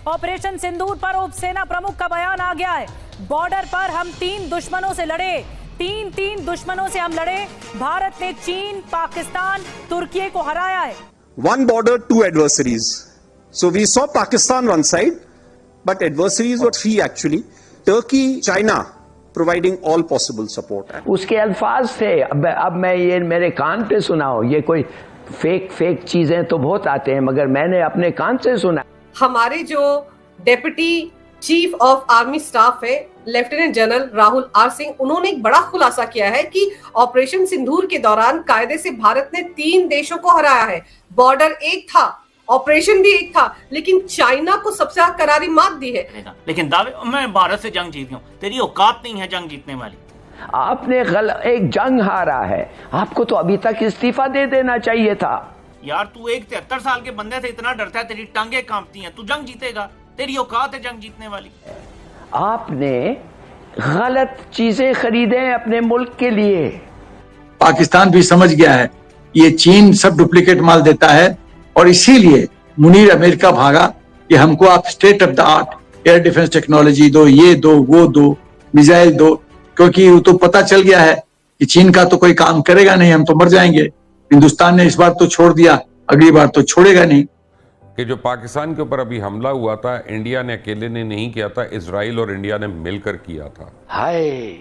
Operation सिंदूर पर उप सेना प्रमुख का बयान आ गया है। बॉर्डर पर हम तीन दुश्मनों से लड़े, तीन दुश्मनों से हम लड़े। भारत ने चीन, पाकिस्तान, तुर्की को हराया है। One border, two adversaries. So we saw Pakistan one side, but adversaries were three actually. Turkey, China providing all possible support. उसके अल्फाज थे। अब मैं ये मेरे कान पे सुनाओ, ये कोई फेक चीजें तो बहुत आते हैं, मगर मैंने अपने कान से सुना। हमारे जो deputy chief of army staff है lieutenant general Rahul R Singh, उन्होंने एक बड़ा खुलासा किया है कि ऑपरेशन सिंदूर के दौरान कायदे से भारत ने 3 देशों को हराया है। बॉर्डर एक था, ऑपरेशन भी एक था, लेकिन चाइना को सबसे ज्यादा करारी मात दी है। लेकिन दावे मैं भारत से जंग जीती हूँ, तेरी औकात नहीं है जंग जीतने वाली। आपने एक जंग हारा है, आपको तो अभी तक इस्तीफा दे देना चाहिए था। यार तू एक 73 साल के बंदे से इतना डरता है, तेरी टांगे कांपती हैं, तू जंग जीतेगा? तेरी औकात है जंग जीतने वाली? आपने गलत चीजें खरीदे अपने मुल्क के लिए। पाकिस्तान भी समझ गया है ये चीन सब डुप्लीकेट माल देता है, और इसीलिए मुनीर अमेरिका भागा कि हमको आप state of the art air defence technology दो, ये दो, वो दो, मिसाइल दो, क्योंकि वो तो पता चल गया है कि चीन का तो कोई काम करेगा नहीं, हम तो मर जाएंगे। हिंदुस्तान ने इस बार तो छोड़ दिया, अगली बार तो छोड़ेगा नहीं। कि जो पाकिस्तान के ऊपर अभी हमला हुआ था, इंडिया ने अकेले ने नहीं किया था, इजराइल और इंडिया ने मिलकर किया था। हाय,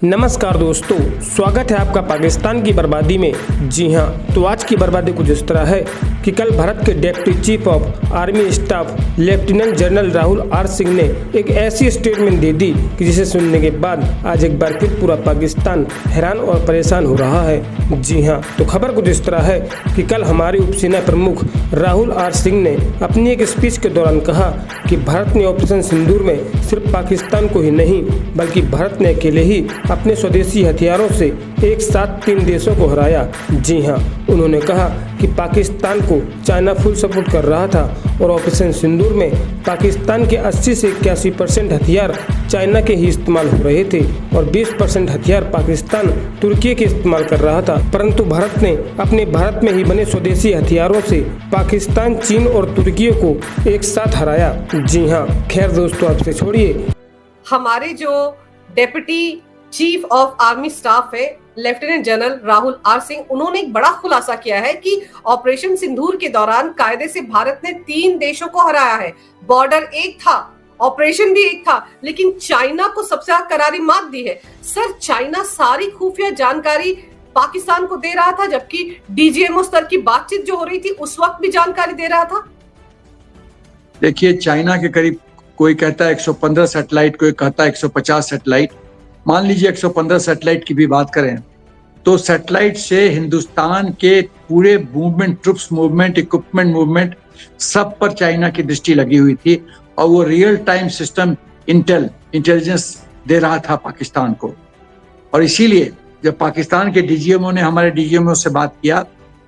नमस्कार दोस्तों, स्वागत है आपका पाकिस्तान की बर्बादी में। जी हां, तो आज की बर्बादी कुछ इस तरह है कि कल भारत के deputy chief of army staff lieutenant general Rahul R Singh ने एक ऐसी स्टेटमेंट दे दी कि जिसे सुनने के बाद आज एक बार फिर पूरा पाकिस्तान हैरान और परेशान हो रहा है। जी हाँ, तो खबर कुछ इस तरह है कि कल हमारे उपसेना प्रमुख राहुल आर सिंह ने अपनी एक स्पीच के दौरान कहा कि भारत ने ऑपरेशन सिंदूर में सिर्फ पाकिस्तान को ही नहीं, बल्कि भारत ने अकेले ही अपने स्वदेशी हथियारों से एक साथ 3 देशों को हराया। जी हाँ, उन्होंने कहा कि पाकिस्तान को चाइना फुल सपोर्ट कर रहा था और ऑपरेशन सिंदूर में पाकिस्तान के 80 से 81% हथियार चाइना के ही इस्तेमाल हो रहे थे और 20% हथियार पाकिस्तान तुर्की के इस्तेमाल कर रहा था। परंतु भारत ने अपने भारत में ही बने स्वदेशी हथियारों से पाकिस्तान, चीन और तुर्की को एक साथ हराया। जी हाँ, खैर दोस्तों, आपसे छोड़िए। हमारे जो deputy chief of army staff है lieutenant general Rahul R Singh, उन्होंने एक बड़ा खुलासा किया है कि ऑपरेशन सिंदूर के दौरान कायदे से भारत ने 3 देशों को हराया है। बॉर्डर एक था, ऑपरेशन भी एक था, लेकिन चाइना को सबसे ज्यादा करारी मात दी है। सर, चाइना सारी खुफिया जानकारी पाकिस्तान को दे रहा था, जबकि डीजीएमओ स्तर की बातचीत जो हो रही थी उस वक्त भी जानकारी दे रहा था। देखिए, चाइना के करीब कोई कहता है 115 सैटेलाइट, कोई कहता है 150 सैटेलाइट। मान लीजिए 115 सैटेलाइट की भी बात करें तो सैटेलाइट से हिंदुस्तान के पूरे movement, troops movement, equipment movement, सब पर चाइना की दृष्टि लगी हुई थी और वो रियल टाइम सिस्टम इंटेलिजेंस दे रहा था पाकिस्तान को। और इसीलिए जब पाकिस्तान के डीजीएमओ ने हमारे डीजीएमओ से बात किया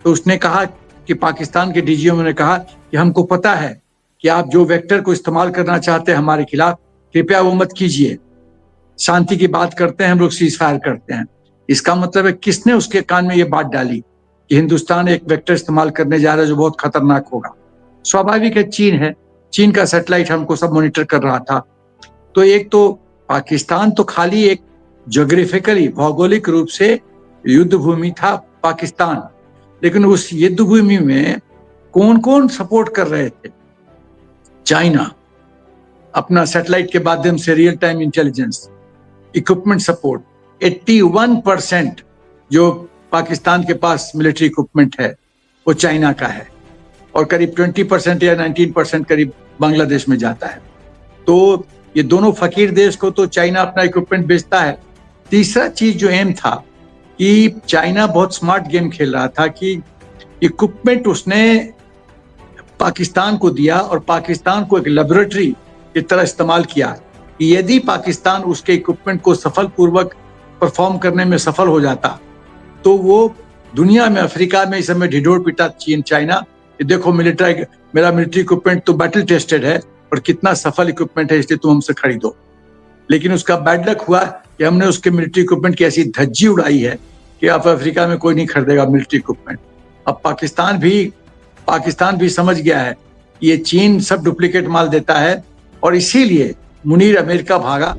तो उसने कहा कि पाकिस्तान के डीजीएमओ ने कहा कि हमको पता है कि आप जो वेक्टर को इस्तेमाल करना चाहते हैं हमारे खिलाफ, कृपया वो मत कीजिए। शांति की बात करते हैं हम लोग, सीज फायर करते हैं। इसका मतलब है किसने उसके कान में ये बात डाली कि हिंदुस्तान एक वेक्टर इस्तेमाल करने जा रहा है जो बहुत खतरनाक होगा? स्वाभाविक है, चीन है, चीन का सैटेलाइट हमको सब मॉनिटर कर रहा था। तो एक तो पाकिस्तान तो खाली एक ज्योग्राफिकली, भौगोलिक रूप से युद्ध भूमि था पाकिस्तान, लेकिन उस युद्ध भूमि में कौन कौन सपोर्ट कर रहे थे? चाइना अपना सैटेलाइट के माध्यम से real time intelligence, equipment support. 81% जो पाकिस्तान के पास मिलिट्री इक्विपमेंट है वो चाइना का है और करीब 20% या 19% करीब बांग्लादेश में जाता है। तो ये दोनों फकीर देश को तो चाइना अपना इक्विपमेंट बेचता है। तीसरा चीज जो एम था कि चाइना बहुत स्मार्ट गेम खेल रहा था कि इक्विपमेंट उसने पाकिस्तान को दिया और पाकिस्तान को एक लेबोरेटरी की तरह इस्तेमाल किया। यदि पाकिस्तान उसके इक्विपमेंट को सफलपूर्वक परफॉर्म करने में सफल हो जाता तो वो दुनिया में, अफ्रीका में इस समय ढिढोर पिटा चीन, चाइना, देखो मेरा मिलिट्री इक्विपमेंट तो बैटल टेस्टेड है और कितना सफल इक्विपमेंट है, इसलिए तुम हमसे खरीदो। लेकिन उसका बैड लक हुआ कि हमने उसके मिलिट्री इक्विपमेंट की ऐसी धज्जी उड़ाई है कि अब अफ्रीका में कोई नहीं खरीदेगा मिलिट्री इक्विपमेंट। अब पाकिस्तान भी समझ गया है ये चीन सब डुप्लीकेट माल देता है और इसीलिए मुनीर अमेरिका भागा।